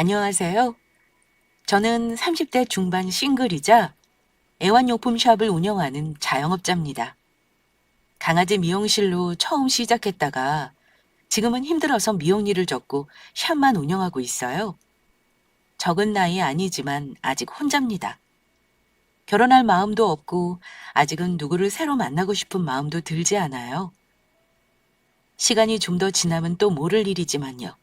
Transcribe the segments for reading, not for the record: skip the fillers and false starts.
안녕하세요. 저는 30대 중반 싱글이자 애완용품 샵을 운영하는 자영업자입니다. 강아지 미용실로 처음 시작했다가 지금은 힘들어서 미용 일을 접고 샵만 운영하고 있어요. 적은 나이 아니지만 아직 혼자입니다. 결혼할 마음도 없고 아직은 누구를 새로 만나고 싶은 마음도 들지 않아요. 시간이 좀 더 지나면 또 모를 일이지만요.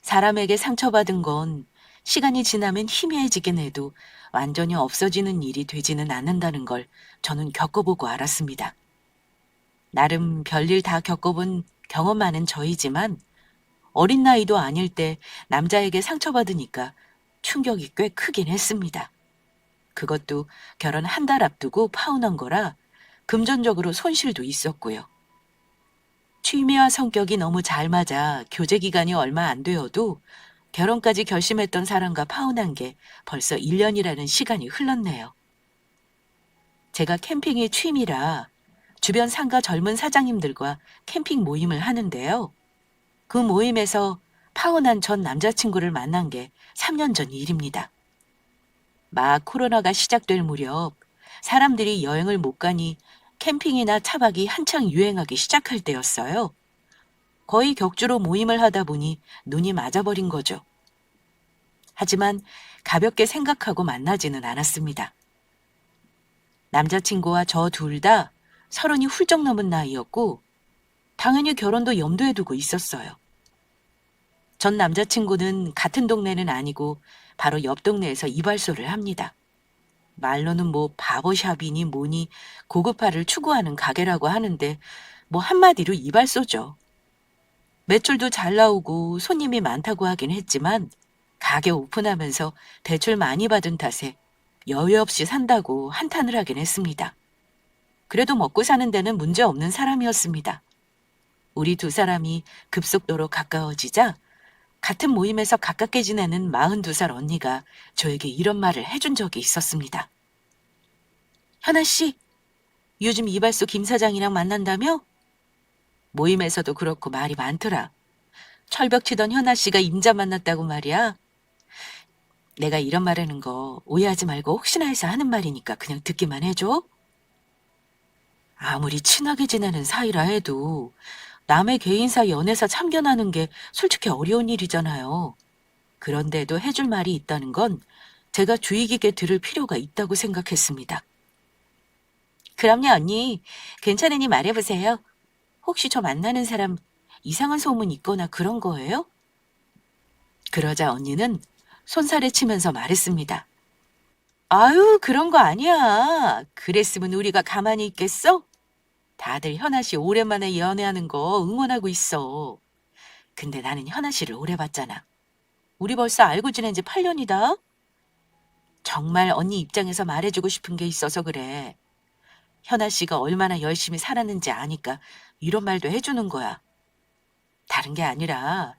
사람에게 상처받은 건 시간이 지나면 희미해지긴 해도 완전히 없어지는 일이 되지는 않는다는 걸 저는 겪어보고 알았습니다. 나름 별일 다 겪어본 경험 많은 저이지만 어린 나이도 아닐 때 남자에게 상처받으니까 충격이 꽤 크긴 했습니다. 그것도 결혼 한 달 앞두고 파혼한 거라 금전적으로 손실도 있었고요. 취미와 성격이 너무 잘 맞아 교제 기간이 얼마 안 되어도 결혼까지 결심했던 사람과 파혼한 게 벌써 1년이라는 시간이 흘렀네요. 제가 캠핑이 취미라 주변 상가 젊은 사장님들과 캠핑 모임을 하는데요. 그 모임에서 파혼한 전 남자친구를 만난 게 3년 전 일입니다. 막 코로나가 시작될 무렵 사람들이 여행을 못 가니 캠핑이나 차박이 한창 유행하기 시작할 때였어요. 거의 격주로 모임을 하다 보니 눈이 맞아버린 거죠. 하지만 가볍게 생각하고 만나지는 않았습니다. 남자친구와 저 둘 다 30이 훌쩍 넘은 나이였고 당연히 결혼도 염두에 두고 있었어요. 전 남자친구는 같은 동네는 아니고 바로 옆 동네에서 이발소를 합니다. 말로는 뭐 바버샵이니 뭐니 고급화를 추구하는 가게라고 하는데 뭐 한마디로 이발소죠. 매출도 잘 나오고 손님이 많다고 하긴 했지만 가게 오픈하면서 대출 많이 받은 탓에 여유 없이 산다고 한탄을 하긴 했습니다. 그래도 먹고 사는 데는 문제 없는 사람이었습니다. 우리 두 사람이 급속도로 가까워지자 같은 모임에서 가깝게 지내는 42살 언니가 저에게 이런 말을 해준 적이 있었습니다. 현아 씨, 요즘 이발소 김 사장이랑 만난다며? 모임에서도 그렇고 말이 많더라. 철벽 치던 현아 씨가 임자 만났다고 말이야. 내가 이런 말하는 거 오해하지 말고 혹시나 해서 하는 말이니까 그냥 듣기만 해줘. 아무리 친하게 지내는 사이라 해도 남의 개인사 연애사 참견하는 게 솔직히 어려운 일이잖아요. 그런데도 해줄 말이 있다는 건 제가 주의 깊게 들을 필요가 있다고 생각했습니다. 그럼요, 언니. 괜찮으니 말해보세요. 혹시 저 만나는 사람 이상한 소문 있거나 그런 거예요? 그러자 언니는 손살에 치면서 말했습니다. 아유, 그런 거 아니야. 그랬으면 우리가 가만히 있겠어? 다들 현아 씨 오랜만에 연애하는 거 응원하고 있어. 근데 나는 현아 씨를 오래 봤잖아. 우리 벌써 알고 지낸 지 8년이다. 정말 언니 입장에서 말해주고 싶은 게 있어서 그래. 현아 씨가 얼마나 열심히 살았는지 아니까 이런 말도 해주는 거야. 다른 게 아니라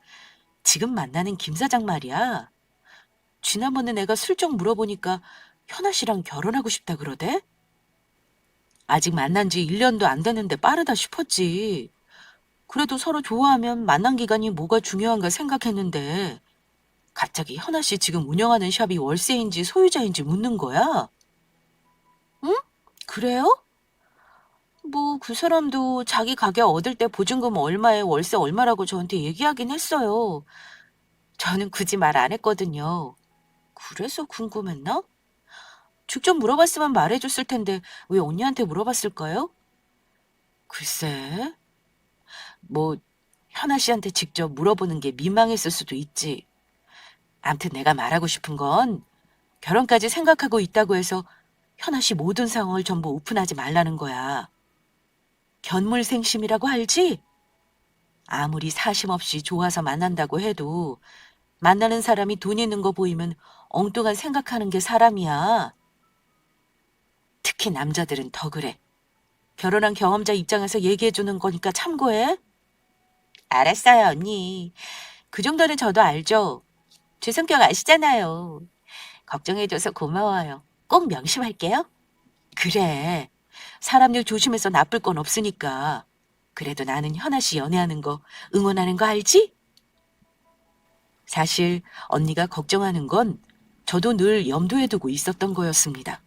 지금 만나는 김 사장 말이야. 지난번에 내가 슬쩍 물어보니까 현아 씨랑 결혼하고 싶다 그러대? 아직 만난 지 1년도 안 됐는데 빠르다 싶었지. 그래도 서로 좋아하면 만난 기간이 뭐가 중요한가 생각했는데 갑자기 현아 씨 지금 운영하는 샵이 월세인지 소유자인지 묻는 거야. 응? 그래요? 뭐 그 사람도 자기 가게 얻을 때 보증금 얼마에 월세 얼마라고 저한테 얘기하긴 했어요. 저는 굳이 말 안 했거든요. 그래서 궁금했나? 직접 물어봤으면 말해줬을 텐데 왜 언니한테 물어봤을까요? 글쎄, 뭐 현아 씨한테 직접 물어보는 게 민망했을 수도 있지. 암튼 내가 말하고 싶은 건 결혼까지 생각하고 있다고 해서 현아 씨 모든 상황을 전부 오픈하지 말라는 거야. 견물생심이라고 알지? 아무리 사심 없이 좋아서 만난다고 해도 만나는 사람이 돈 있는 거 보이면 엉뚱한 생각하는 게 사람이야. 특히 남자들은 더 그래. 결혼한 경험자 입장에서 얘기해주는 거니까 참고해. 알았어요, 언니. 그 정도는 저도 알죠. 제 성격 아시잖아요. 걱정해줘서 고마워요. 꼭 명심할게요. 그래. 사람 일 조심해서 나쁠 건 없으니까. 그래도 나는 현아 씨 연애하는 거 응원하는 거 알지? 사실 언니가 걱정하는 건 저도 늘 염두에 두고 있었던 거였습니다.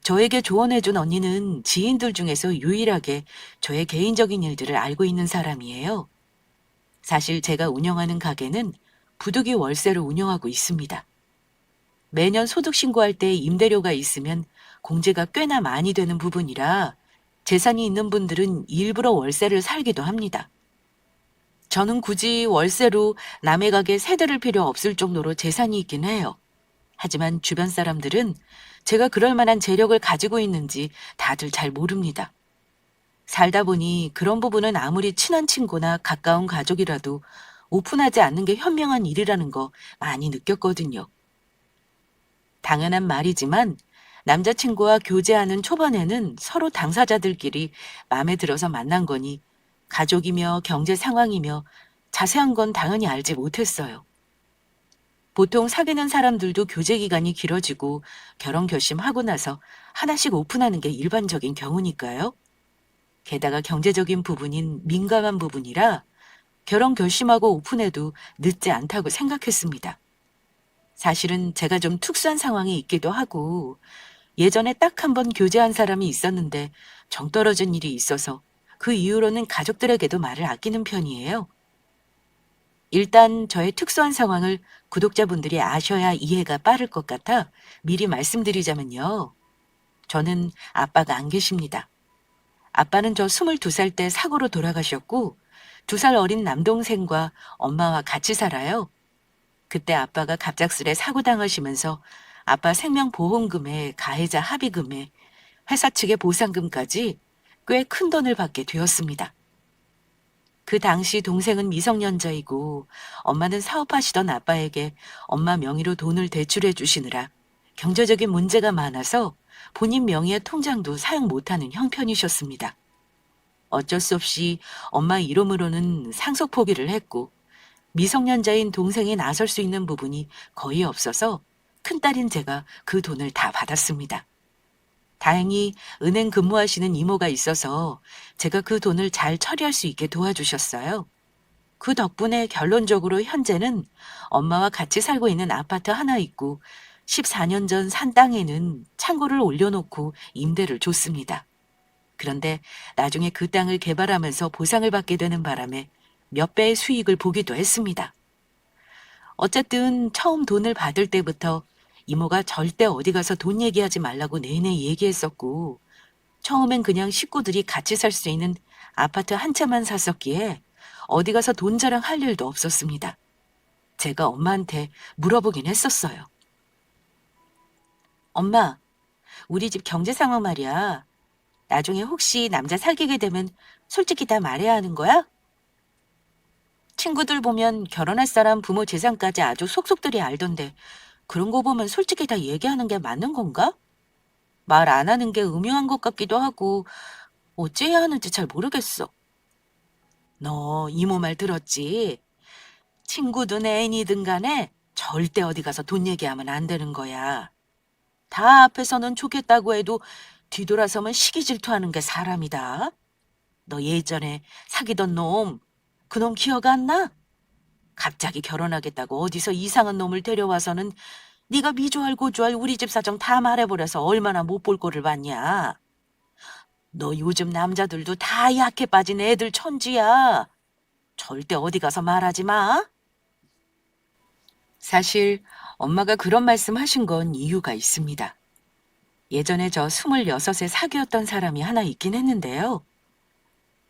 저에게 조언해준 언니는 지인들 중에서 유일하게 저의 개인적인 일들을 알고 있는 사람이에요. 사실 제가 운영하는 가게는 부득이 월세로 운영하고 있습니다. 매년 소득 신고할 때 임대료가 있으면 공제가 꽤나 많이 되는 부분이라 재산이 있는 분들은 일부러 월세를 살기도 합니다. 저는 굳이 월세로 남의 가게 세대를 필요 없을 정도로 재산이 있긴 해요. 하지만 주변 사람들은 제가 그럴 만한 재력을 가지고 있는지 다들 잘 모릅니다. 살다 보니 그런 부분은 아무리 친한 친구나 가까운 가족이라도 오픈하지 않는 게 현명한 일이라는 거 많이 느꼈거든요. 당연한 말이지만 남자친구와 교제하는 초반에는 서로 당사자들끼리 마음에 들어서 만난 거니 가족이며 경제 상황이며 자세한 건 당연히 알지 못했어요. 보통 사귀는 사람들도 교제 기간이 길어지고 결혼 결심하고 나서 하나씩 오픈하는 게 일반적인 경우니까요. 게다가 경제적인 부분인 민감한 부분이라 결혼 결심하고 오픈해도 늦지 않다고 생각했습니다. 사실은 제가 좀 특수한 상황이 있기도 하고 예전에 딱 한 번 교제한 사람이 있었는데 정 떨어진 일이 있어서 그 이후로는 가족들에게도 말을 아끼는 편이에요. 일단 저의 특수한 상황을 구독자분들이 아셔야 이해가 빠를 것 같아 미리 말씀드리자면요. 저는 아빠가 안 계십니다. 아빠는 저 22살 때 사고로 돌아가셨고 2살 어린 남동생과 엄마와 같이 살아요. 그때 아빠가 갑작스레 사고 당하시면서 아빠 생명보험금에 가해자 합의금에 회사 측의 보상금까지 꽤 큰 돈을 받게 되었습니다. 그 당시 동생은 미성년자이고 엄마는 사업하시던 아빠에게 엄마 명의로 돈을 대출해 주시느라 경제적인 문제가 많아서 본인 명의의 통장도 사용 못하는 형편이셨습니다. 어쩔 수 없이 엄마 이름으로는 상속 포기를 했고 미성년자인 동생이 나설 수 있는 부분이 거의 없어서 큰딸인 제가 그 돈을 다 받았습니다. 다행히 은행 근무하시는 이모가 있어서 제가 그 돈을 잘 처리할 수 있게 도와주셨어요. 그 덕분에 결론적으로 현재는 엄마와 같이 살고 있는 아파트 하나 있고 14년 전 산 땅에는 창고를 올려놓고 임대를 줬습니다. 그런데 나중에 그 땅을 개발하면서 보상을 받게 되는 바람에 몇 배의 수익을 보기도 했습니다. 어쨌든 처음 돈을 받을 때부터 이모가 절대 어디 가서 돈 얘기하지 말라고 내내 얘기했었고 처음엔 그냥 식구들이 같이 살 수 있는 아파트 한 채만 샀었기에 어디 가서 돈 자랑할 일도 없었습니다. 제가 엄마한테 물어보긴 했었어요. 엄마, 우리 집 경제 상황 말이야. 나중에 혹시 남자 사귀게 되면 솔직히 다 말해야 하는 거야? 친구들 보면 결혼할 사람 부모 재산까지 아주 속속들이 알던데 그런 거 보면 솔직히 다 얘기하는 게 맞는 건가? 말 안 하는 게 음흉한 것 같기도 하고 어째야 하는지 잘 모르겠어. 너 이모 말 들었지? 친구든 애인이든 간에 절대 어디 가서 돈 얘기하면 안 되는 거야. 다 앞에서는 좋겠다고 해도 뒤돌아서면 시기 질투하는 게 사람이다. 너 예전에 사귀던 놈, 그 놈 기억 안 나? 갑자기 결혼하겠다고 어디서 이상한 놈을 데려와서는 네가 미조알 고조알 우리 집 사정 다 말해버려서 얼마나 못 볼 꼴을 봤냐. 너 요즘 남자들도 다 약해 빠진 애들 천지야. 절대 어디 가서 말하지 마. 사실 엄마가 그런 말씀 하신 건 이유가 있습니다. 예전에 저 26에 사귀었던 사람이 하나 있긴 했는데요.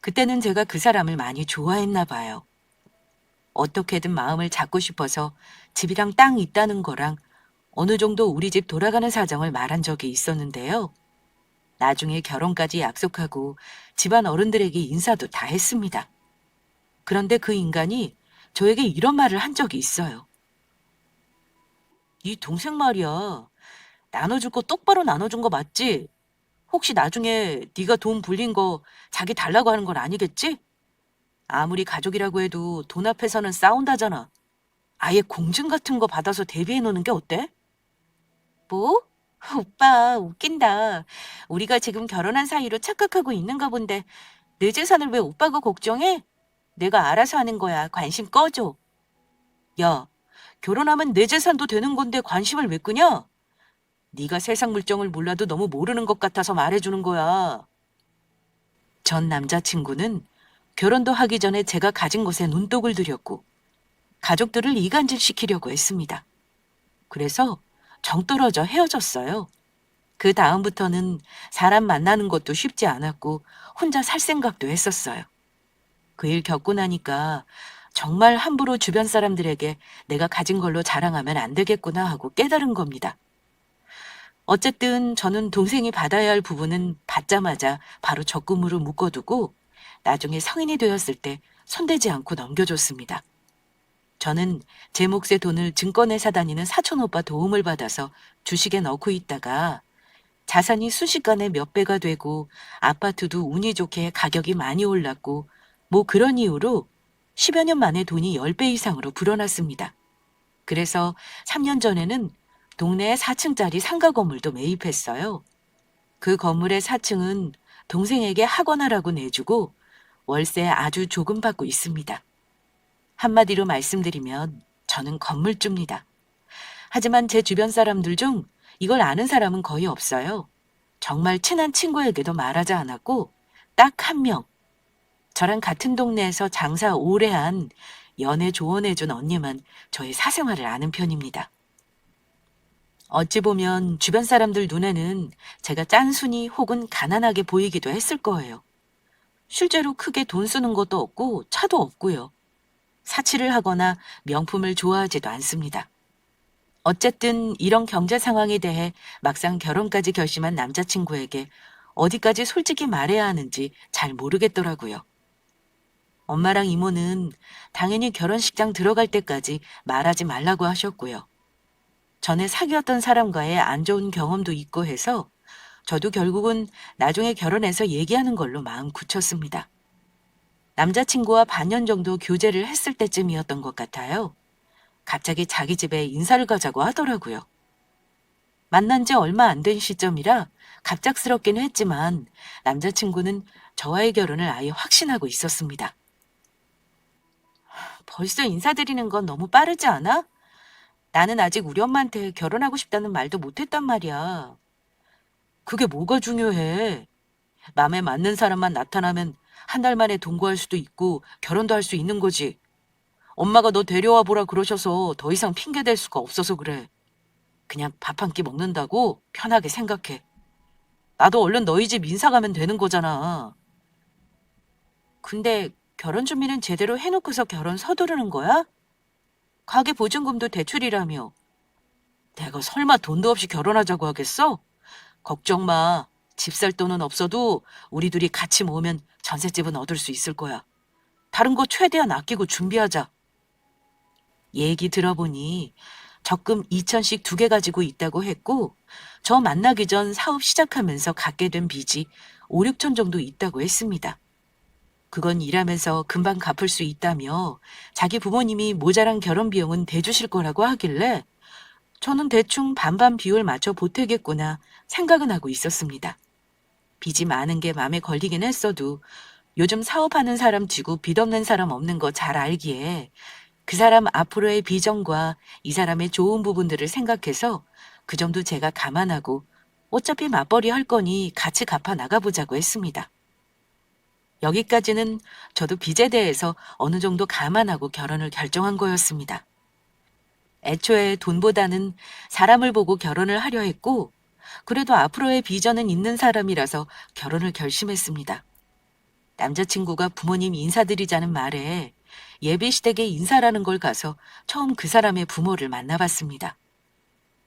그때는 제가 그 사람을 많이 좋아했나 봐요. 어떻게든 마음을 잡고 싶어서 집이랑 땅 있다는 거랑 어느 정도 우리 집 돌아가는 사정을 말한 적이 있었는데요. 나중에 결혼까지 약속하고 집안 어른들에게 인사도 다 했습니다. 그런데 그 인간이 저에게 이런 말을 한 적이 있어요. 네 동생 말이야. 나눠줄 거 똑바로 나눠준 거 맞지? 혹시 나중에 네가 돈 불린 거 자기 달라고 하는 건 아니겠지? 아무리 가족이라고 해도 돈 앞에서는 싸운다잖아. 아예 공증 같은 거 받아서 대비해 놓는 게 어때? 뭐? 오빠, 웃긴다. 우리가 지금 결혼한 사이로 착각하고 있는가 본데 내 재산을 왜 오빠가 걱정해? 내가 알아서 하는 거야. 관심 꺼줘. 야, 결혼하면 내 재산도 되는 건데 관심을 왜 끄냐? 네가 세상 물정을 몰라도 너무 모르는 것 같아서 말해주는 거야. 전 남자친구는 결혼도 하기 전에 제가 가진 것에 눈독을 들였고 가족들을 이간질시키려고 했습니다. 그래서 정 떨어져 헤어졌어요. 그 다음부터는 사람 만나는 것도 쉽지 않았고 혼자 살 생각도 했었어요. 그 일 겪고 나니까 정말 함부로 주변 사람들에게 내가 가진 걸로 자랑하면 안 되겠구나 하고 깨달은 겁니다. 어쨌든 저는 동생이 받아야 할 부분은 받자마자 바로 적금으로 묶어두고 나중에 성인이 되었을 때 손대지 않고 넘겨줬습니다. 저는 제 몫의 돈을 증권회사 다니는 사촌 오빠 도움을 받아서 주식에 넣고 있다가 자산이 순식간에 몇 배가 되고 아파트도 운이 좋게 가격이 많이 올랐고 뭐 그런 이유로 10여 년 만에 돈이 10배 이상으로 불어났습니다. 그래서 3년 전에는 동네에 4층짜리 상가 건물도 매입했어요. 그 건물의 4층은 동생에게 학원하라고 내주고 월세 아주 조금 받고 있습니다. 한마디로 말씀드리면 저는 건물주입니다. 하지만 제 주변 사람들 중 이걸 아는 사람은 거의 없어요. 정말 친한 친구에게도 말하지 않았고 딱 한 명, 저랑 같은 동네에서 장사 오래 한 연애 조언해준 언니만 저의 사생활을 아는 편입니다. 어찌 보면 주변 사람들 눈에는 제가 짠순이 혹은 가난하게 보이기도 했을 거예요. 실제로 크게 돈 쓰는 것도 없고 차도 없고요. 사치를 하거나 명품을 좋아하지도 않습니다. 어쨌든 이런 경제 상황에 대해 막상 결혼까지 결심한 남자친구에게 어디까지 솔직히 말해야 하는지 잘 모르겠더라고요. 엄마랑 이모는 당연히 결혼식장 들어갈 때까지 말하지 말라고 하셨고요. 전에 사귀었던 사람과의 안 좋은 경험도 있고 해서 저도 결국은 나중에 결혼해서 얘기하는 걸로 마음 굳혔습니다. 남자친구와 반년 정도 교제를 했을 때쯤이었던 것 같아요. 갑자기 자기 집에 인사를 가자고 하더라고요. 만난 지 얼마 안 된 시점이라 갑작스럽긴 했지만 남자친구는 저와의 결혼을 아예 확신하고 있었습니다. 벌써 인사드리는 건 너무 빠르지 않아? 나는 아직 우리 엄마한테 결혼하고 싶다는 말도 못했단 말이야. 그게 뭐가 중요해? 맘에 맞는 사람만 나타나면 한 달 만에 동거할 수도 있고 결혼도 할 수 있는 거지. 엄마가 너 데려와 보라 그러셔서 더 이상 핑계 댈 수가 없어서 그래. 그냥 밥 한 끼 먹는다고 편하게 생각해. 나도 얼른 너희 집 인사 가면 되는 거잖아. 근데 결혼 준비는 제대로 해놓고서 결혼 서두르는 거야? 가계 보증금도 대출이라며. 내가 설마 돈도 없이 결혼하자고 하겠어? 걱정 마. 집 살 돈은 없어도 우리 둘이 같이 모으면 전셋집은 얻을 수 있을 거야. 다른 거 최대한 아끼고 준비하자. 얘기 들어보니 적금 2천씩 2개 가지고 있다고 했고 저 만나기 전 사업 시작하면서 갖게 된 빚이 5, 6천 정도 있다고 했습니다. 그건 일하면서 금방 갚을 수 있다며 자기 부모님이 모자란 결혼 비용은 대주실 거라고 하길래 저는 대충 반반 비율 맞춰 보태겠구나 생각은 하고 있었습니다. 빚이 많은 게 마음에 걸리긴 했어도 요즘 사업하는 사람 치고 빚 없는 사람 없는 거 잘 알기에 그 사람 앞으로의 비전과 이 사람의 좋은 부분들을 생각해서 그 점도 제가 감안하고 어차피 맞벌이 할 거니 같이 갚아 나가보자고 했습니다. 여기까지는 저도 빚에 대해서 어느 정도 감안하고 결혼을 결정한 거였습니다. 애초에 돈보다는 사람을 보고 결혼을 하려 했고 그래도 앞으로의 비전은 있는 사람이라서 결혼을 결심했습니다. 남자친구가 부모님 인사드리자는 말에 예비시댁에 인사라는 걸 가서 처음 그 사람의 부모를 만나봤습니다.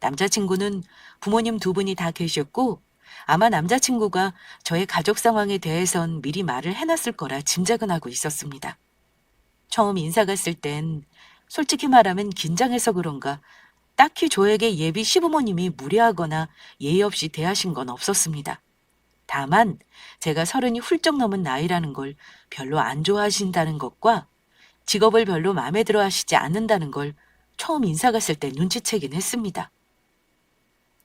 남자친구는 부모님 두 분이 다 계셨고 아마 남자친구가 저의 가족 상황에 대해선 미리 말을 해놨을 거라 짐작은 하고 있었습니다. 처음 인사 갔을 땐 솔직히 말하면 긴장해서 그런가 딱히 저에게 예비 시부모님이 무례하거나 예의 없이 대하신 건 없었습니다. 다만 제가 30이 훌쩍 넘은 나이라는 걸 별로 안 좋아하신다는 것과 직업을 별로 마음에 들어 하시지 않는다는 걸 처음 인사 갔을 때 눈치채긴 했습니다.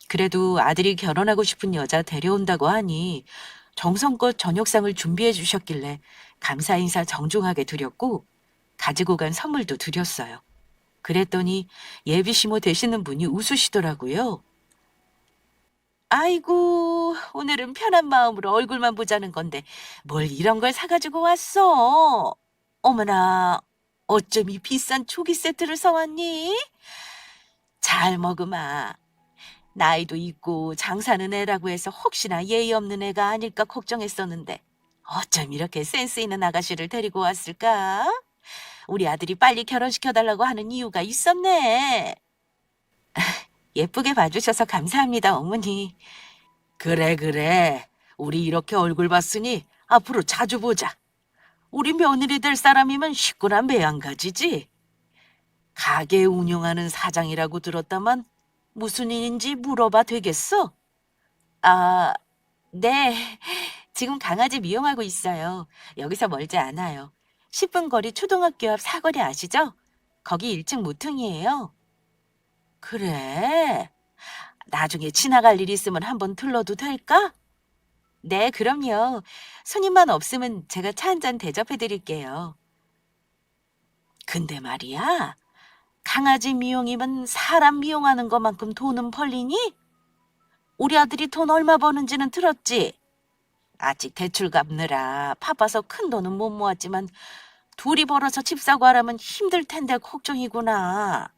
그래도 아들이 결혼하고 싶은 여자 데려온다고 하니 정성껏 저녁상을 준비해 주셨길래 감사 인사 정중하게 드렸고 가지고 간 선물도 드렸어요. 그랬더니 예비시모 되시는 분이 웃으시더라고요. 아이고, 오늘은 편한 마음으로 얼굴만 보자는 건데 뭘 이런 걸 사가지고 왔어? 어머나, 어쩜 이 비싼 초기 세트를 사왔니? 잘 먹으마. 나이도 있고 장사는 애라고 해서 혹시나 예의 없는 애가 아닐까 걱정했었는데 어쩜 이렇게 센스 있는 아가씨를 데리고 왔을까? 우리 아들이 빨리 결혼시켜달라고 하는 이유가 있었네. 예쁘게 봐주셔서 감사합니다, 어머니. 그래, 그래. 우리 이렇게 얼굴 봤으니 앞으로 자주 보자. 우리 며느리 될 사람이면 쉽구나 매한가지지. 가게 운영하는 사장이라고 들었다만 무슨 일인지 물어봐 되겠어? 아, 네. 지금 강아지 미용하고 있어요. 여기서 멀지 않아요. 10분 거리 초등학교 앞 사거리 아시죠? 거기 1층 모퉁이에요. 그래? 나중에 지나갈 일 있으면 한번 들러도 될까? 네, 그럼요. 손님만 없으면 제가 차 한 잔 대접해 드릴게요. 근데 말이야, 강아지 미용이면 사람 미용하는 것만큼 돈은 벌리니? 우리 아들이 돈 얼마 버는지는 들었지? 아직 대출 갚느라 바빠서 큰 돈은 못 모았지만 둘이 벌어서 집 사고 하라면 힘들 텐데 걱정이구나.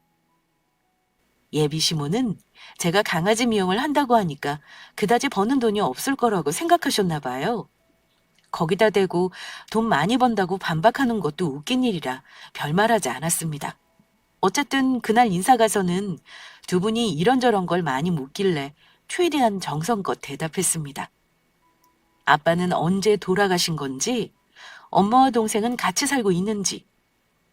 예비 시모는 제가 강아지 미용을 한다고 하니까 그다지 버는 돈이 없을 거라고 생각하셨나 봐요. 거기다 대고 돈 많이 번다고 반박하는 것도 웃긴 일이라 별말하지 않았습니다. 어쨌든 그날 인사 가서는 두 분이 이런저런 걸 많이 묻길래 최대한 정성껏 대답했습니다. 아빠는 언제 돌아가신 건지, 엄마와 동생은 같이 살고 있는지,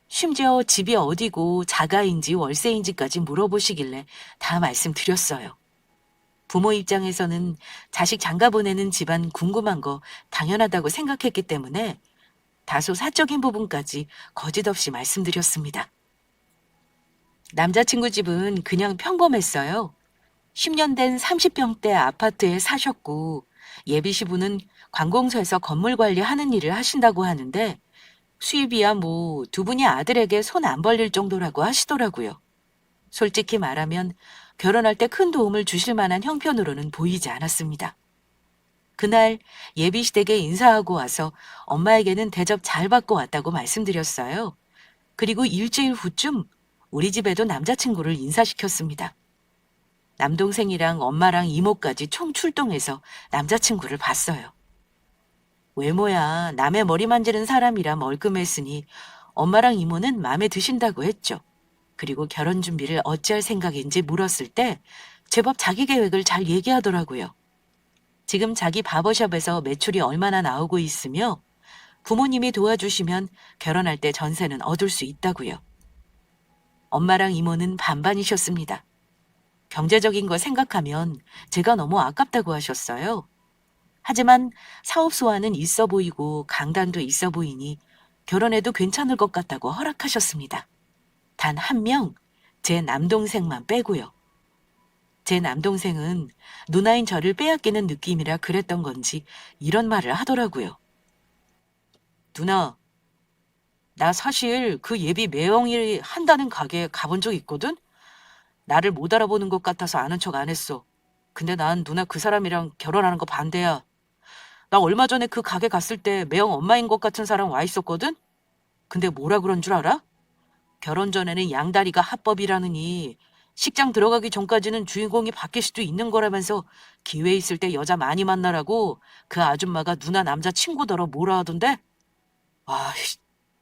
심지어 집이 어디고 자가인지 월세인지까지 물어보시길래 다 말씀드렸어요. 부모 입장에서는 자식 장가 보내는 집안 궁금한 거 당연하다고 생각했기 때문에 다소 사적인 부분까지 거짓없이 말씀드렸습니다. 남자친구 집은 그냥 평범했어요. 10년 된 30평대 아파트에 사셨고 예비시부는 관공서에서 건물 관리하는 일을 하신다고 하는데 수입이야 뭐 두 분이 아들에게 손 안 벌릴 정도라고 하시더라고요. 솔직히 말하면 결혼할 때 큰 도움을 주실 만한 형편으로는 보이지 않았습니다. 그날 예비시댁에 인사하고 와서 엄마에게는 대접 잘 받고 왔다고 말씀드렸어요. 그리고 일주일 후쯤 우리 집에도 남자친구를 인사시켰습니다. 남동생이랑 엄마랑 이모까지 총 출동해서 남자친구를 봤어요. 외모야 남의 머리 만지는 사람이라 멀끔했으니 엄마랑 이모는 마음에 드신다고 했죠. 그리고 결혼 준비를 어찌할 생각인지 물었을 때 제법 자기 계획을 잘 얘기하더라고요. 지금 자기 바버샵에서 매출이 얼마나 나오고 있으며 부모님이 도와주시면 결혼할 때 전세는 얻을 수 있다고요. 엄마랑 이모는 반반이셨습니다. 경제적인 거 생각하면 제가 너무 아깝다고 하셨어요. 하지만 사업소와는 있어 보이고 강단도 있어 보이니 결혼해도 괜찮을 것 같다고 허락하셨습니다. 단 한 명, 제 남동생만 빼고요. 제 남동생은 누나인 저를 빼앗기는 느낌이라 그랬던 건지 이런 말을 하더라고요. 누나, 나 사실 그 예비 매형이 한다는 가게에 가본 적 있거든? 나를 못 알아보는 것 같아서 아는 척 안 했어. 근데 난 누나 그 사람이랑 결혼하는 거 반대야. 나 얼마 전에 그 가게 갔을 때 매형 엄마인 것 같은 사람 와 있었거든? 근데 뭐라 그런 줄 알아? 결혼 전에는 양다리가 합법이라느니 식장 들어가기 전까지는 주인공이 바뀔 수도 있는 거라면서 기회 있을 때 여자 많이 만나라고 그 아줌마가 누나 남자 친구더러 뭐라 하던데? 아,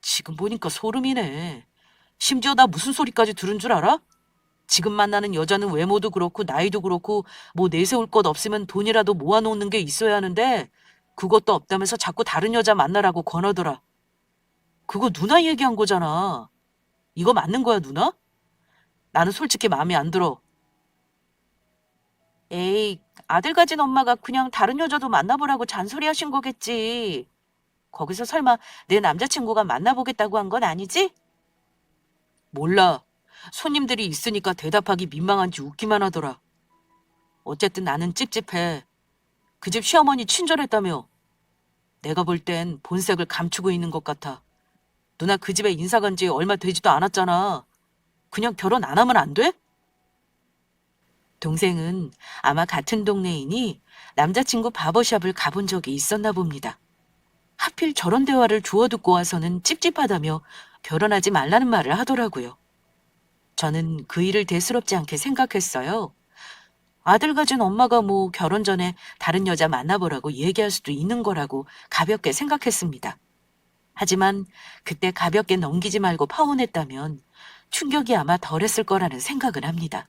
지금 보니까 소름이네. 심지어 나 무슨 소리까지 들은 줄 알아? 지금 만나는 여자는 외모도 그렇고 나이도 그렇고 뭐 내세울 것 없으면 돈이라도 모아놓는 게 있어야 하는데 그것도 없다면서 자꾸 다른 여자 만나라고 권하더라. 그거 누나 얘기한 거잖아. 이거 맞는 거야, 누나? 나는 솔직히 마음에 안 들어. 에이, 아들 가진 엄마가 그냥 다른 여자도 만나보라고 잔소리 하신 거겠지. 거기서 설마 내 남자친구가 만나보겠다고 한 건 아니지? 몰라. 손님들이 있으니까 대답하기 민망한지 웃기만 하더라. 어쨌든 나는 찝찝해. 그 집 시어머니 친절했다며. 내가 볼 땐 본색을 감추고 있는 것 같아. 누나 그 집에 인사 간 지 얼마 되지도 않았잖아. 그냥 결혼 안 하면 안 돼? 동생은 아마 같은 동네이니 남자친구 바버샵을 가본 적이 있었나 봅니다. 하필 저런 대화를 주워 듣고 와서는 찝찝하다며 결혼하지 말라는 말을 하더라고요. 저는 그 일을 대수롭지 않게 생각했어요. 아들 가진 엄마가 뭐 결혼 전에 다른 여자 만나보라고 얘기할 수도 있는 거라고 가볍게 생각했습니다. 하지만 그때 가볍게 넘기지 말고 파혼했다면 충격이 아마 덜했을 거라는 생각을 합니다.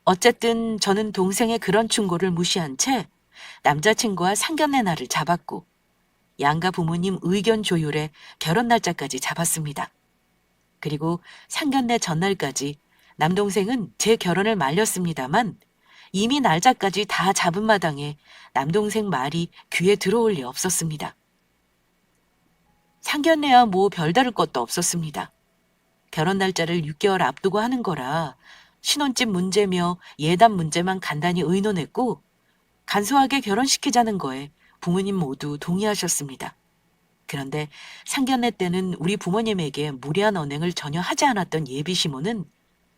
어쨌든 저는 동생의 그런 충고를 무시한 채 남자친구와 상견례 날을 잡았고 양가 부모님 의견 조율에 결혼 날짜까지 잡았습니다. 그리고 상견례 전날까지 남동생은 제 결혼을 말렸습니다만 이미 날짜까지 다 잡은 마당에 남동생 말이 귀에 들어올 리 없었습니다. 상견례야 뭐 별다를 것도 없었습니다. 결혼 날짜를 6개월 앞두고 하는 거라 신혼집 문제며 예단 문제만 간단히 의논했고 간소하게 결혼시키자는 거에 부모님 모두 동의하셨습니다. 그런데 상견례 때는 우리 부모님에게 무리한 언행을 전혀 하지 않았던 예비 시모는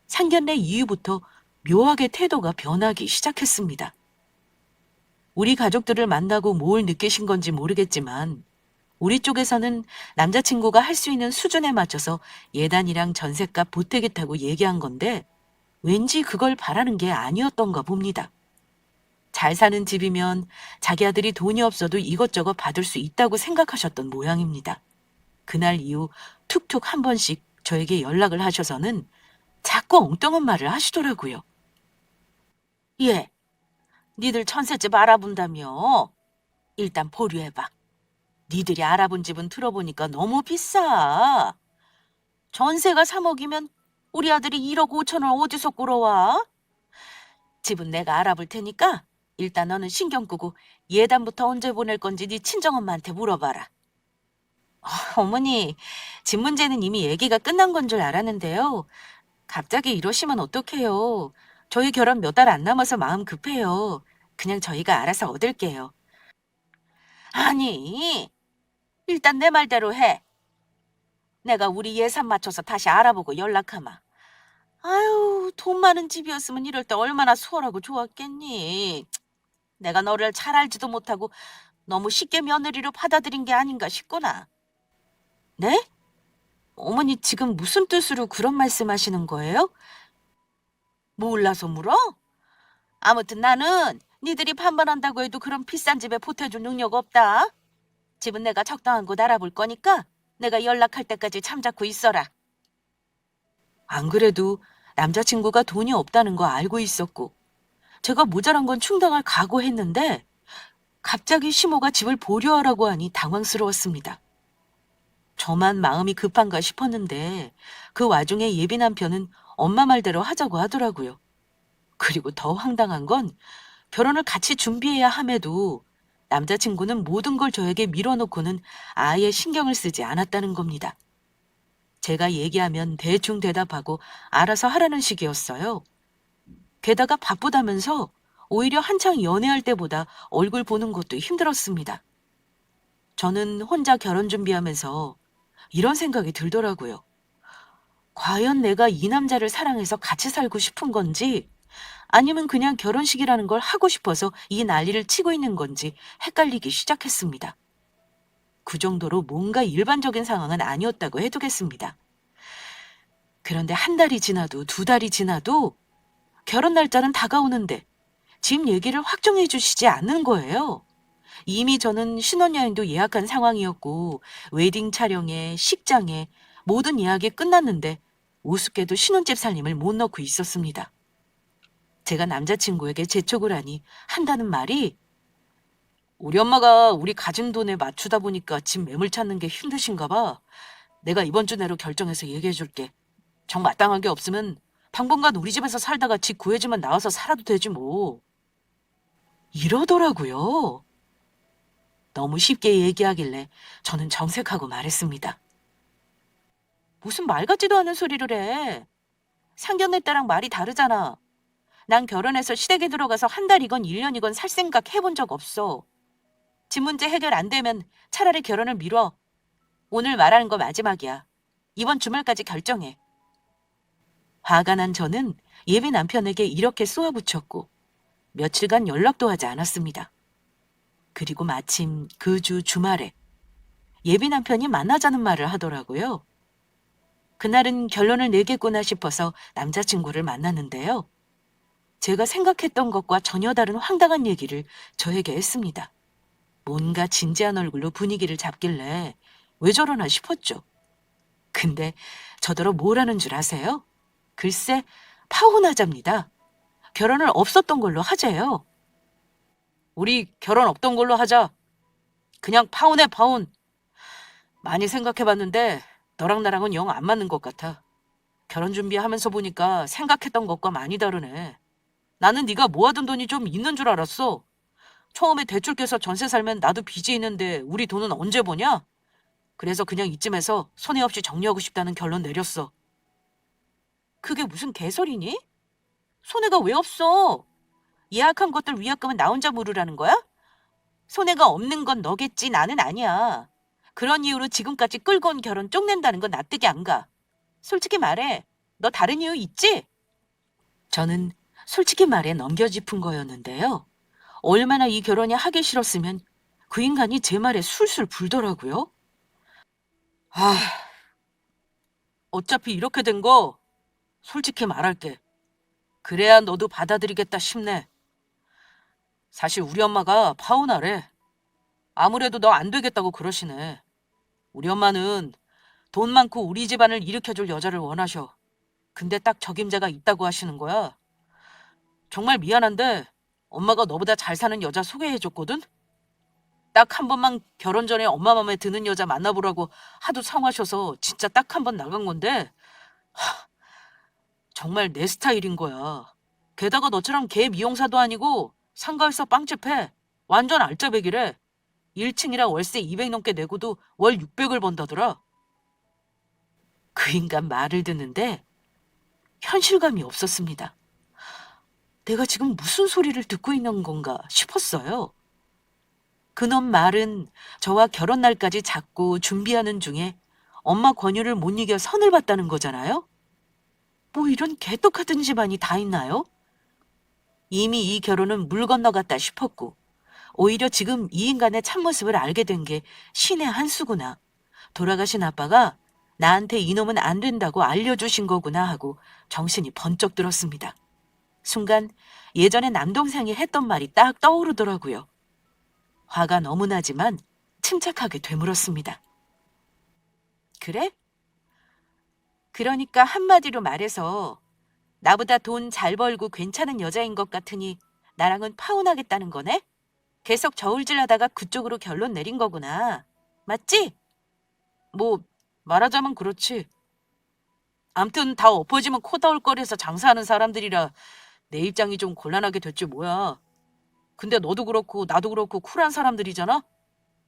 상견례 이후부터 묘하게 태도가 변하기 시작했습니다. 우리 가족들을 만나고 뭘 느끼신 건지 모르겠지만 우리 쪽에서는 남자친구가 할 수 있는 수준에 맞춰서 예단이랑 전셋값 보태겠다고 얘기한 건데 왠지 그걸 바라는 게 아니었던가 봅니다. 잘 사는 집이면 자기 아들이 돈이 없어도 이것저것 받을 수 있다고 생각하셨던 모양입니다. 그날 이후 툭툭 한 번씩 저에게 연락을 하셔서는 자꾸 엉뚱한 말을 하시더라고요. 예, 니들 천셋집 알아본다며. 일단 보류해봐. 니들이 알아본 집은 들어보니까 너무 비싸. 전세가 3억이면 우리 아들이 1억 5천을 어디서 끌어와? 집은 내가 알아볼 테니까 일단 너는 신경 끄고 예단부터 언제 보낼 건지 네 친정엄마한테 물어봐라. 어머니, 집 문제는 이미 얘기가 끝난 건 줄 알았는데요. 갑자기 이러시면 어떡해요. 저희 결혼 몇 달 안 남아서 마음 급해요. 그냥 저희가 알아서 얻을게요. 아니, 일단 내 말대로 해. 내가 우리 예산 맞춰서 다시 알아보고 연락하마. 아유, 돈 많은 집이었으면 이럴 때 얼마나 수월하고 좋았겠니. 내가 너를 잘 알지도 못하고 너무 쉽게 며느리로 받아들인 게 아닌가 싶구나. 네? 어머니 지금 무슨 뜻으로 그런 말씀하시는 거예요? 몰라서 물어? 아무튼 나는 니들이 반반한다고 해도 그런 비싼 집에 보태줄 능력 없다. 집은 내가 적당한 곳 알아볼 거니까 내가 연락할 때까지 잠자코 있어라. 안 그래도 남자친구가 돈이 없다는 거 알고 있었고 제가 모자란 건 충당할 각오했는데 갑자기 시모가 집을 보류하라고 하니 당황스러웠습니다. 저만 마음이 급한가 싶었는데 그 와중에 예비 남편은 엄마 말대로 하자고 하더라고요. 그리고 더 황당한 건 결혼을 같이 준비해야 함에도 남자친구는 모든 걸 저에게 밀어놓고는 아예 신경을 쓰지 않았다는 겁니다. 제가 얘기하면 대충 대답하고 알아서 하라는 식이었어요. 게다가 바쁘다면서 오히려 한창 연애할 때보다 얼굴 보는 것도 힘들었습니다. 저는 혼자 결혼 준비하면서 이런 생각이 들더라고요. 과연 내가 이 남자를 사랑해서 같이 살고 싶은 건지 아니면 그냥 결혼식이라는 걸 하고 싶어서 이 난리를 치고 있는 건지 헷갈리기 시작했습니다. 그 정도로 뭔가 일반적인 상황은 아니었다고 해두겠습니다. 그런데 한 달이 지나도 두 달이 지나도 결혼 날짜는 다가오는데 집 얘기를 확정해 주시지 않는 거예요. 이미 저는 신혼여행도 예약한 상황이었고 웨딩 촬영에 식장에 모든 예약이 끝났는데 우습게도 신혼집 살림을 못 넣고 있었습니다. 제가 남자친구에게 재촉을 하니 한다는 말이 우리 엄마가 우리 가진 돈에 맞추다 보니까 집 매물 찾는 게 힘드신가 봐. 내가 이번 주 내로 결정해서 얘기해 줄게. 정 마땅한 게 없으면 당분간 우리 집에서 살다가 집 구해주면 나와서 살아도 되지 뭐. 이러더라고요. 너무 쉽게 얘기하길래 저는 정색하고 말했습니다. 무슨 말 같지도 않은 소리를 해. 상견례 때랑 말이 다르잖아. 난 결혼해서 시댁에 들어가서 한 달이건 1년이건 살 생각 해본 적 없어. 집 문제 해결 안 되면 차라리 결혼을 미뤄. 오늘 말하는 거 마지막이야. 이번 주말까지 결정해. 화가 난 저는 예비 남편에게 이렇게 쏘아붙였고 며칠간 연락도 하지 않았습니다. 그리고 마침 그 주 주말에 예비 남편이 만나자는 말을 하더라고요. 그날은 결론을 내겠구나 싶어서 남자친구를 만났는데요. 제가 생각했던 것과 전혀 다른 황당한 얘기를 저에게 했습니다. 뭔가 진지한 얼굴로 분위기를 잡길래 왜 저러나 싶었죠. 근데 저더러 뭘 하는 줄 아세요? 글쎄, 파혼하자입니다. 결혼을 없었던 걸로 하재요. 우리 결혼 없던 걸로 하자. 그냥 파혼해, 파혼. 많이 생각해봤는데 너랑 나랑은 영 안 맞는 것 같아. 결혼 준비하면서 보니까 생각했던 것과 많이 다르네. 나는 네가 모아둔 돈이 좀 있는 줄 알았어. 처음에 대출 깨서 전세 살면 나도 빚이 있는데 우리 돈은 언제 버냐? 그래서 그냥 이쯤에서 손해 없이 정리하고 싶다는 결론 내렸어. 그게 무슨 개소리니? 손해가 왜 없어? 예약한 것들 위약금은 나 혼자 물으라는 거야? 손해가 없는 건 너겠지, 나는 아니야. 그런 이유로 지금까지 끌고 온 결혼 쪽낸다는 건 납득이 안 가. 솔직히 말해, 너 다른 이유 있지? 저는 솔직히 말해 넘겨짚은 거였는데요. 얼마나 이 결혼이 하기 싫었으면 그 인간이 제 말에 술술 불더라고요. 아, 어차피 이렇게 된 거 솔직히 말할게. 그래야 너도 받아들이겠다 싶네. 사실 우리 엄마가 파혼하래. 아무래도 너 안 되겠다고 그러시네. 우리 엄마는 돈 많고 우리 집안을 일으켜줄 여자를 원하셔. 근데 딱 적임자가 있다고 하시는 거야. 정말 미안한데 엄마가 너보다 잘 사는 여자 소개해줬거든? 딱 한 번만 결혼 전에 엄마 맘에 드는 여자 만나보라고 하도 상하셔서 진짜 딱 한 번 나간 건데 정말 내 스타일인 거야. 게다가 너처럼 개 미용사도 아니고 상가에서 빵집 해. 완전 알짜배기래. 1층이라 월세 200 넘게 내고도 월 600을 번다더라. 그 인간 말을 듣는데 현실감이 없었습니다. 내가 지금 무슨 소리를 듣고 있는 건가 싶었어요. 그놈 말은 저와 결혼 날까지 잡고 준비하는 중에 엄마 권유를 못 이겨 선을 봤다는 거잖아요? 뭐 이런 개떡같은 집안이 다 있나요? 이미 이 결혼은 물 건너갔다 싶었고 오히려 지금 이 인간의 참모습을 알게 된 게 신의 한 수구나. 돌아가신 아빠가 나한테 이놈은 안 된다고 알려주신 거구나 하고 정신이 번쩍 들었습니다. 순간 예전에 남동생이 했던 말이 딱 떠오르더라고요. 화가 너무 나지만 침착하게 되물었습니다. 그래? 그러니까 한마디로 말해서 나보다 돈 잘 벌고 괜찮은 여자인 것 같으니 나랑은 파혼하겠다는 거네? 계속 저울질하다가 그쪽으로 결론 내린 거구나. 맞지? 뭐 말하자면 그렇지. 암튼 다 엎어지면 코 다울 거리에서 장사하는 사람들이라 내 입장이 좀 곤란하게 됐지 뭐야. 근데 너도 그렇고 나도 그렇고 쿨한 사람들이잖아?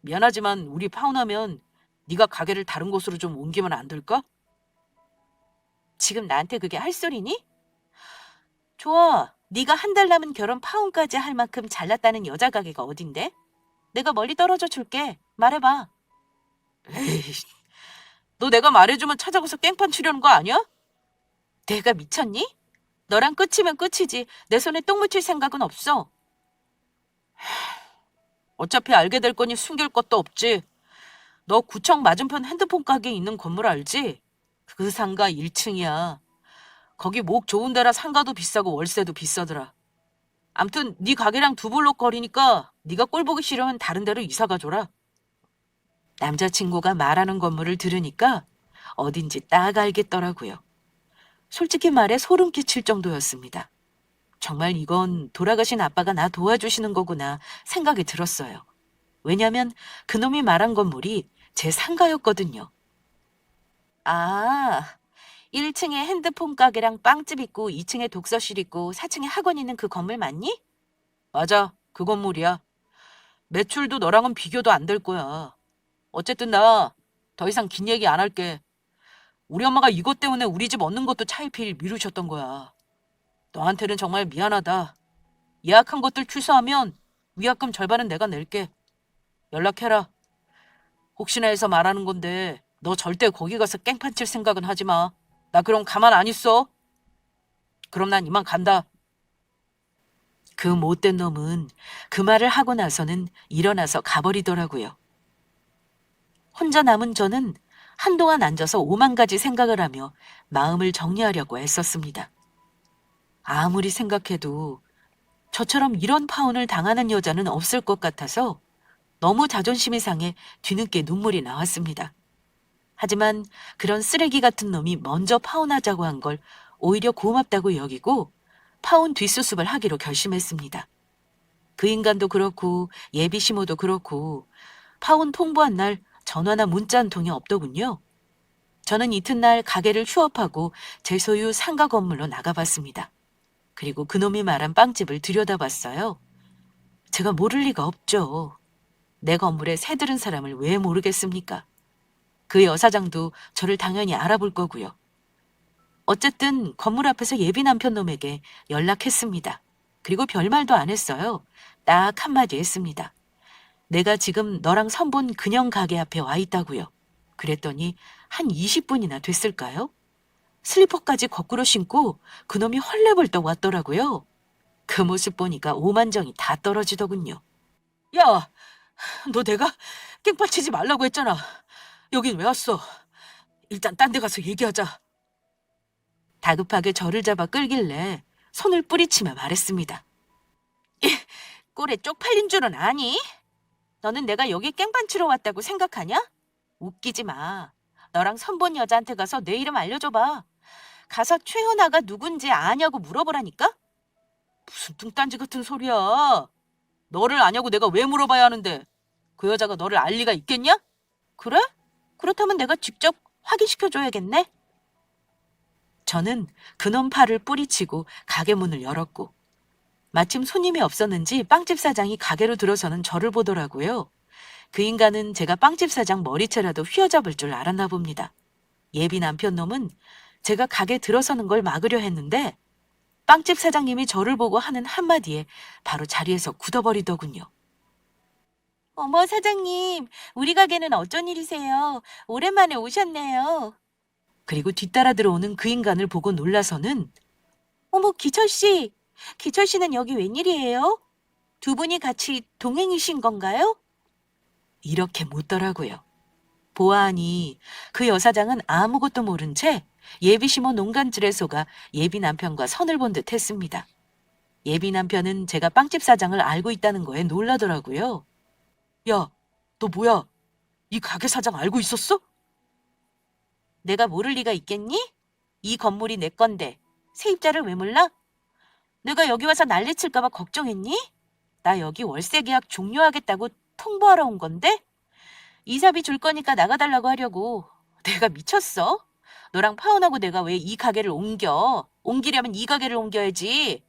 미안하지만 우리 파혼하면 네가 가게를 다른 곳으로 좀 옮기면 안 될까? 지금 나한테 그게 할 소리니? 좋아. 네가 한 달 남은 결혼 파혼까지 할 만큼 잘났다는 여자 가게가 어딘데? 내가 멀리 떨어져 줄게. 말해봐. 에이, 너 내가 말해주면 찾아가서 깽판 치려는 거 아니야? 내가 미쳤니? 너랑 끝이면 끝이지. 내 손에 똥 묻힐 생각은 없어. 어차피 알게 될 거니 숨길 것도 없지. 너 구청 맞은편 핸드폰 가게 있는 건물 알지? 그 상가 1층이야. 거기 목 좋은 데라 상가도 비싸고 월세도 비싸더라. 암튼 네 가게랑 두 블록 거리니까 네가 꼴 보기 싫으면 다른 데로 이사 가줘라. 남자친구가 말하는 건물을 들으니까 어딘지 딱 알겠더라고요. 솔직히 말해 소름 끼칠 정도였습니다. 정말 이건 돌아가신 아빠가 나 도와주시는 거구나 생각이 들었어요. 왜냐면 그놈이 말한 건물이 제 상가였거든요. 아, 1층에 핸드폰 가게랑 빵집 있고 2층에 독서실 있고 4층에 학원 있는 그 건물 맞니? 맞아, 그 건물이야. 매출도 너랑은 비교도 안 될 거야. 어쨌든 나 더 이상 긴 얘기 안 할게. 우리 엄마가 이것 때문에 우리 집 얻는 것도 차일피일 미루셨던 거야. 너한테는 정말 미안하다. 예약한 것들 취소하면 위약금 절반은 내가 낼게. 연락해라. 혹시나 해서 말하는 건데 너 절대 거기 가서 깽판 칠 생각은 하지 마. 나 그럼 가만 안 있어. 그럼 난 이만 간다. 그 못된 놈은 그 말을 하고 나서는 일어나서 가버리더라고요. 혼자 남은 저는 한동안 앉아서 오만 가지 생각을 하며 마음을 정리하려고 애썼습니다. 아무리 생각해도 저처럼 이런 파혼을 당하는 여자는 없을 것 같아서 너무 자존심이 상해 뒤늦게 눈물이 나왔습니다. 하지만 그런 쓰레기 같은 놈이 먼저 파혼하자고 한 걸 오히려 고맙다고 여기고 파혼 뒷수습을 하기로 결심했습니다. 그 인간도 그렇고 예비 시모도 그렇고 파혼 통보한 날 전화나 문자 한 통이 없더군요. 저는 이튿날 가게를 휴업하고 제 소유 상가 건물로 나가봤습니다. 그리고 그놈이 말한 빵집을 들여다봤어요. 제가 모를 리가 없죠. 내 건물에 새들은 사람을 왜 모르겠습니까? 그 여사장도 저를 당연히 알아볼 거고요. 어쨌든 건물 앞에서 예비 남편 놈에게 연락했습니다. 그리고 별말도 안 했어요. 딱 한마디 했습니다. 내가 지금 너랑 선본 근영 가게 앞에 와 있다고요. 그랬더니 한 20분이나 됐을까요? 슬리퍼까지 거꾸로 신고 그놈이 헐레벌떡 왔더라고요. 그 모습 보니까 오만정이 다 떨어지더군요. 야, 너 내가 깽판 치지 말라고 했잖아. 여긴 왜 왔어? 일단 딴 데 가서 얘기하자. 다급하게 저를 잡아 끌길래 손을 뿌리치며 말했습니다. 꼴에 쪽팔린 줄은 아니? 너는 내가 여기 깽판 치러 왔다고 생각하냐? 웃기지 마. 너랑 선본 여자한테 가서 내 이름 알려줘봐. 가서 최현아가 누군지 아냐고 물어보라니까? 무슨 뚱딴지 같은 소리야. 너를 아냐고 내가 왜 물어봐야 하는데 그 여자가 너를 알 리가 있겠냐? 그래? 그렇다면 내가 직접 확인시켜줘야겠네? 저는 그놈 팔을 뿌리치고 가게 문을 열었고 마침 손님이 없었는지 빵집 사장이 가게로 들어서는 저를 보더라고요. 그 인간은 제가 빵집 사장 머리채라도 휘어잡을 줄 알았나 봅니다. 예비 남편 놈은 제가 가게 들어서는 걸 막으려 했는데 빵집 사장님이 저를 보고 하는 한마디에 바로 자리에서 굳어버리더군요. 어머 사장님, 우리 가게는 어쩐 일이세요? 오랜만에 오셨네요. 그리고 뒤따라 들어오는 그 인간을 보고 놀라서는 어머 기철 씨, 기철 씨는 여기 웬일이에요? 두 분이 같이 동행이신 건가요? 이렇게 묻더라고요. 보아하니 그 여사장은 아무것도 모른 채 예비 시모 농간질에 속아 예비 남편과 선을 본 듯 했습니다. 예비 남편은 제가 빵집 사장을 알고 있다는 거에 놀라더라고요. 야, 너 뭐야? 이 가게 사장 알고 있었어? 내가 모를 리가 있겠니? 이 건물이 내 건데 세입자를 왜 몰라? 내가 여기 와서 난리칠까 봐 걱정했니? 나 여기 월세 계약 종료하겠다고 통보하러 온 건데? 이사비 줄 거니까 나가달라고 하려고. 내가 미쳤어? 너랑 파혼하고 내가 왜 이 가게를 옮겨? 옮기려면 이 가게를 옮겨야지.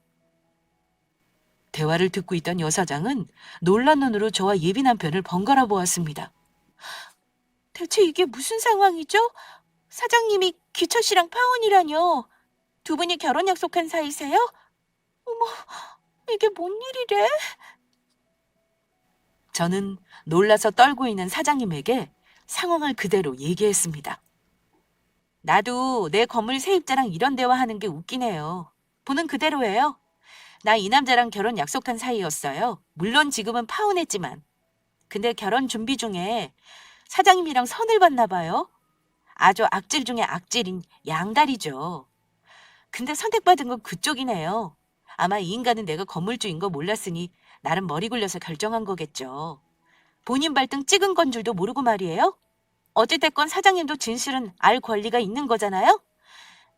대화를 듣고 있던 여사장은 놀란 눈으로 저와 예비 남편을 번갈아 보았습니다. 대체 이게 무슨 상황이죠? 사장님이 기철 씨랑 파혼이라뇨. 두 분이 결혼 약속한 사이세요? 어머, 이게 뭔 일이래? 저는 놀라서 떨고 있는 사장님에게 상황을 그대로 얘기했습니다. 나도 내 건물 세입자랑 이런 대화하는 게 웃기네요. 보는 그대로예요. 나 이 남자랑 결혼 약속한 사이였어요. 물론 지금은 파혼했지만. 근데 결혼 준비 중에 사장님이랑 선을 봤나 봐요. 아주 악질 중에 악질인 양다리죠. 근데 선택받은 건 그쪽이네요. 아마 이 인간은 내가 건물주인 거 몰랐으니 나름 머리 굴려서 결정한 거겠죠. 본인 발등 찍은 건 줄도 모르고 말이에요. 어찌됐건 사장님도 진실은 알 권리가 있는 거잖아요.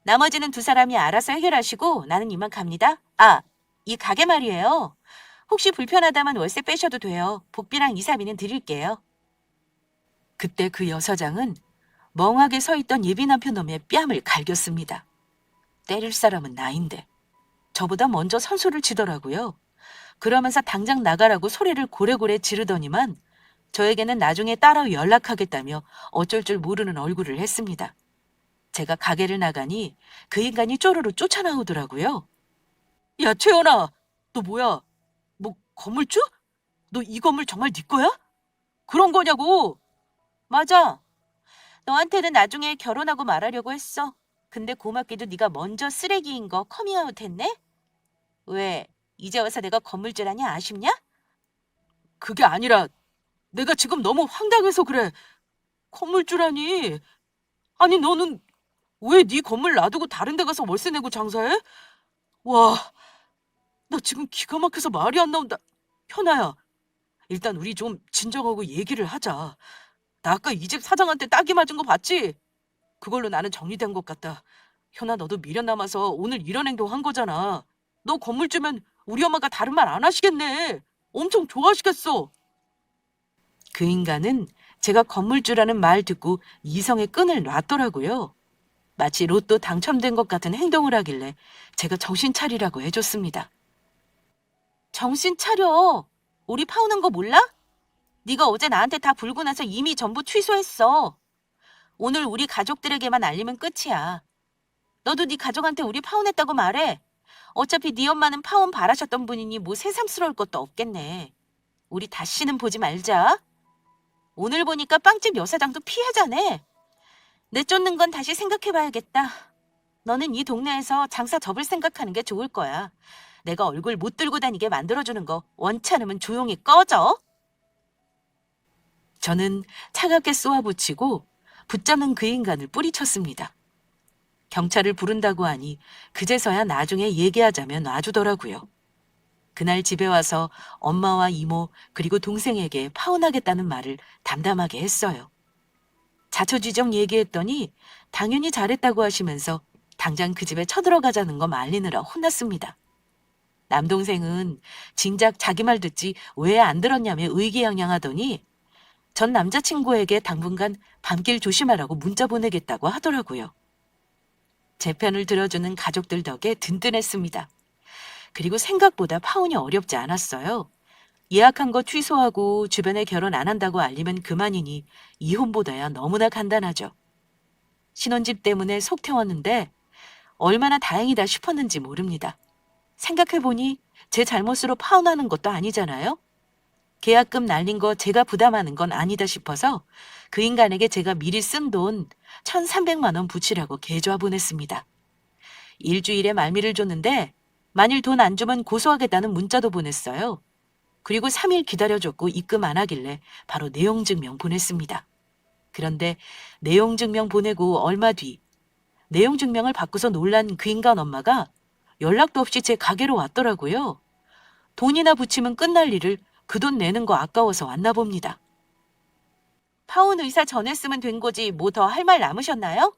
나머지는 두 사람이 알아서 해결하시고 나는 이만 갑니다. 아, 이 가게 말이에요. 혹시 불편하다면 월세 빼셔도 돼요. 복비랑 이사비는 드릴게요. 그때 그 여사장은 멍하게 서 있던 예비 남편 놈의 뺨을 갈겼습니다. 때릴 사람은 나인데 저보다 먼저 선수를 치더라고요. 그러면서 당장 나가라고 소리를 고래고래 지르더니만 저에게는 나중에 따라 연락하겠다며 어쩔 줄 모르는 얼굴을 했습니다. 제가 가게를 나가니 그 인간이 쪼르르 쫓아나오더라고요. 야, 최연아, 너 뭐야? 뭐 건물주? 너 이 건물 정말 네 거야? 그런 거냐고. 맞아. 너한테는 나중에 결혼하고 말하려고 했어. 근데 고맙게도 네가 먼저 쓰레기인 거 커밍아웃 했네? 왜? 이제 와서 내가 건물주라니 아쉽냐? 그게 아니라 내가 지금 너무 황당해서 그래. 건물주라니. 아니 너는 왜 네 건물 놔두고 다른 데 가서 월세 내고 장사해? 와, 나 지금 기가 막혀서 말이 안 나온다. 현아야, 일단 우리 좀 진정하고 얘기를 하자. 나 아까 이 집 사장한테 따기 맞은 거 봤지? 그걸로 나는 정리된 것 같다. 현아, 너도 미련 남아서 오늘 이런 행동 한 거잖아. 너 건물주면 우리 엄마가 다른 말 안 하시겠네. 엄청 좋아하시겠어. 그 인간은 제가 건물주라는 말 듣고 이성의 끈을 놨더라고요. 마치 로또 당첨된 것 같은 행동을 하길래 제가 정신 차리라고 해줬습니다. 정신 차려. 우리 파오는 거 몰라? 네가 어제 나한테 다 불고 나서 이미 전부 취소했어. 오늘 우리 가족들에게만 알리면 끝이야. 너도 네 가족한테 우리 파혼했다고 말해. 어차피 네 엄마는 파혼 바라셨던 분이니 뭐 새삼스러울 것도 없겠네. 우리 다시는 보지 말자. 오늘 보니까 빵집 여사장도 피해자네. 내쫓는 건 다시 생각해봐야겠다. 너는 이 동네에서 장사 접을 생각하는 게 좋을 거야. 내가 얼굴 못 들고 다니게 만들어주는 거 원치 않으면 조용히 꺼져. 저는 차갑게 쏘아붙이고 붙잡는 그 인간을 뿌리쳤습니다. 경찰을 부른다고 하니 그제서야 나중에 얘기하자면 놔주더라고요. 그날 집에 와서 엄마와 이모 그리고 동생에게 파혼하겠다는 말을 담담하게 했어요. 자초지종 얘기했더니 당연히 잘했다고 하시면서 당장 그 집에 쳐들어가자는 거 말리느라 혼났습니다. 남동생은 진작 자기 말 듣지 왜 안 들었냐며 의기양양하더니 전 남자친구에게 당분간 밤길 조심하라고 문자 보내겠다고 하더라고요. 제 편을 들어주는 가족들 덕에 든든했습니다. 그리고 생각보다 파혼이 어렵지 않았어요. 예약한 거 취소하고 주변에 결혼 안 한다고 알리면 그만이니 이혼보다야 너무나 간단하죠. 신혼집 때문에 속 태웠는데 얼마나 다행이다 싶었는지 모릅니다. 생각해보니 제 잘못으로 파혼하는 것도 아니잖아요. 계약금 날린 거 제가 부담하는 건 아니다 싶어서 그 인간에게 제가 미리 쓴 돈 1,300만 원 붙이라고 계좌 보냈습니다. 일주일에 말미를 줬는데 만일 돈 안 주면 고소하겠다는 문자도 보냈어요. 그리고 3일 기다려줬고 입금 안 하길래 바로 내용증명 보냈습니다. 그런데 내용증명 보내고 얼마 뒤 내용증명을 받고서 놀란 그 인간 엄마가 연락도 없이 제 가게로 왔더라고요. 돈이나 붙이면 끝날 일을 그 돈 내는 거 아까워서 왔나 봅니다. 파혼 의사 전했으면 된 거지 뭐 더 할 말 남으셨나요?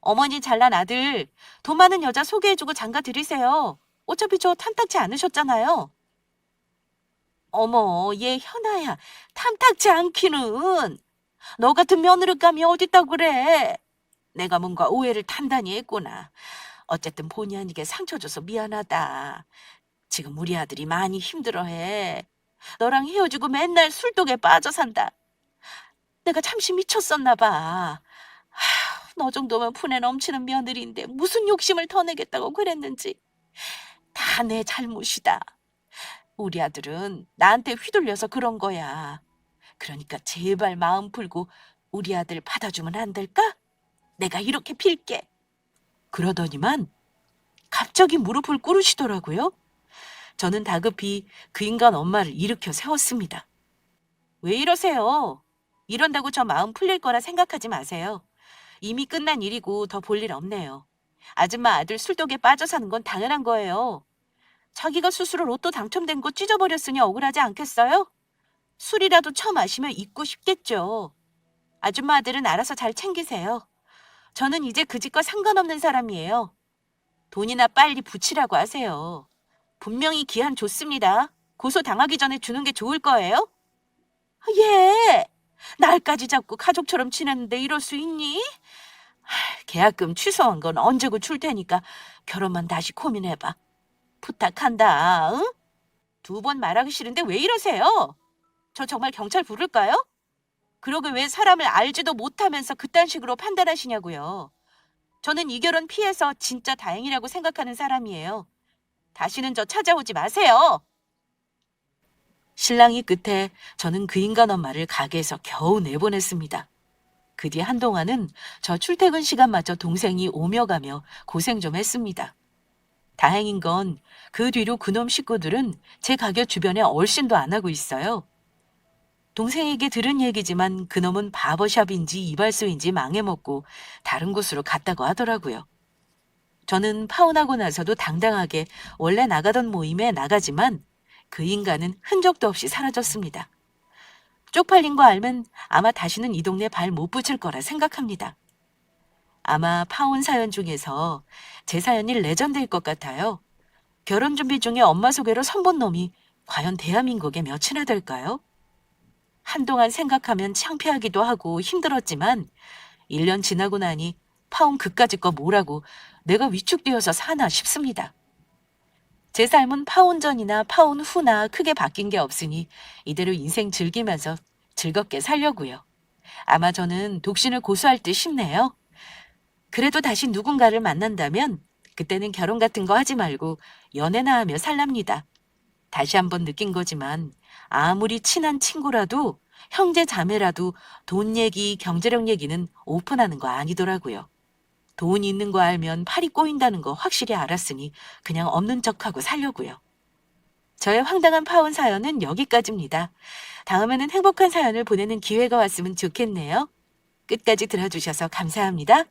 어머니 잘난 아들 돈 많은 여자 소개해주고 장가 들이세요. 어차피 저 탐탁치 않으셨잖아요. 어머, 얘 현아야, 탐탁치 않기는. 너 같은 며느리감이 어딨다 그래. 내가 뭔가 오해를 단단히 했구나. 어쨌든 본의 아니게 상처 줘서 미안하다. 지금 우리 아들이 많이 힘들어해. 너랑 헤어지고 맨날 술독에 빠져 산다. 내가 잠시 미쳤었나 봐. 너 정도면 분에 넘치는 며느리인데 무슨 욕심을 더 내겠다고 그랬는지. 다 내 잘못이다. 우리 아들은 나한테 휘둘려서 그런 거야. 그러니까 제발 마음 풀고 우리 아들 받아주면 안 될까? 내가 이렇게 빌게. 그러더니만 갑자기 무릎을 꿇으시더라고요. 저는 다급히 그 인간 엄마를 일으켜 세웠습니다. 왜 이러세요? 이런다고 저 마음 풀릴 거라 생각하지 마세요. 이미 끝난 일이고 더 볼 일 없네요. 아줌마 아들 술독에 빠져 사는 건 당연한 거예요. 자기가 스스로 로또 당첨된 거 찢어버렸으니 억울하지 않겠어요? 술이라도 처마시면 잊고 싶겠죠. 아줌마 아들은 알아서 잘 챙기세요. 저는 이제 그 집과 상관없는 사람이에요. 돈이나 빨리 붙이라고 하세요. 분명히 기한 줬습니다. 고소 당하기 전에 주는 게 좋을 거예요? 예. 날까지 잡고 가족처럼 지냈는데 이럴 수 있니? 계약금 취소한 건 언제고 줄 테니까 결혼만 다시 고민해봐. 부탁한다. 응? 2번 말하기 싫은데 왜 이러세요? 저 정말 경찰 부를까요? 그러게 왜 사람을 알지도 못하면서 그딴 식으로 판단하시냐고요. 저는 이 결혼 피해서 진짜 다행이라고 생각하는 사람이에요. 다시는 저 찾아오지 마세요. 신랑이 끝에 저는 그 인간 엄마를 가게에서 겨우 내보냈습니다. 그 뒤 한동안은 저 출퇴근 시간마저 동생이 오며 가며 고생 좀 했습니다. 다행인 건 그 뒤로 그놈 식구들은 제 가게 주변에 얼씬도 안 하고 있어요. 동생에게 들은 얘기지만 그놈은 바버샵인지 이발소인지 망해먹고 다른 곳으로 갔다고 하더라고요. 저는 파혼하고 나서도 당당하게 원래 나가던 모임에 나가지만 그 인간은 흔적도 없이 사라졌습니다. 쪽팔린 거 알면 아마 다시는 이 동네 발 못 붙일 거라 생각합니다. 아마 파혼 사연 중에서 제 사연이 레전드일 것 같아요. 결혼 준비 중에 엄마 소개로 선본 놈이 과연 대한민국에 몇이나 될까요? 한동안 생각하면 창피하기도 하고 힘들었지만 1년 지나고 나니 파혼 그까짓 거 뭐라고 내가 위축되어서 사나 싶습니다. 제 삶은 파혼 전이나 파혼 후나 크게 바뀐 게 없으니 이대로 인생 즐기면서 즐겁게 살려고요. 아마 저는 독신을 고수할 듯 싶네요. 그래도 다시 누군가를 만난다면 그때는 결혼 같은 거 하지 말고 연애나 하며 살랍니다. 다시 한번 느낀 거지만 아무리 친한 친구라도 형제 자매라도 돈 얘기, 경제력 얘기는 오픈하는 거 아니더라고요. 돈이 있는 거 알면 팔이 꼬인다는 거 확실히 알았으니 그냥 없는 척하고 살려고요. 저의 황당한 파혼 사연은 여기까지입니다. 다음에는 행복한 사연을 보내는 기회가 왔으면 좋겠네요. 끝까지 들어주셔서 감사합니다.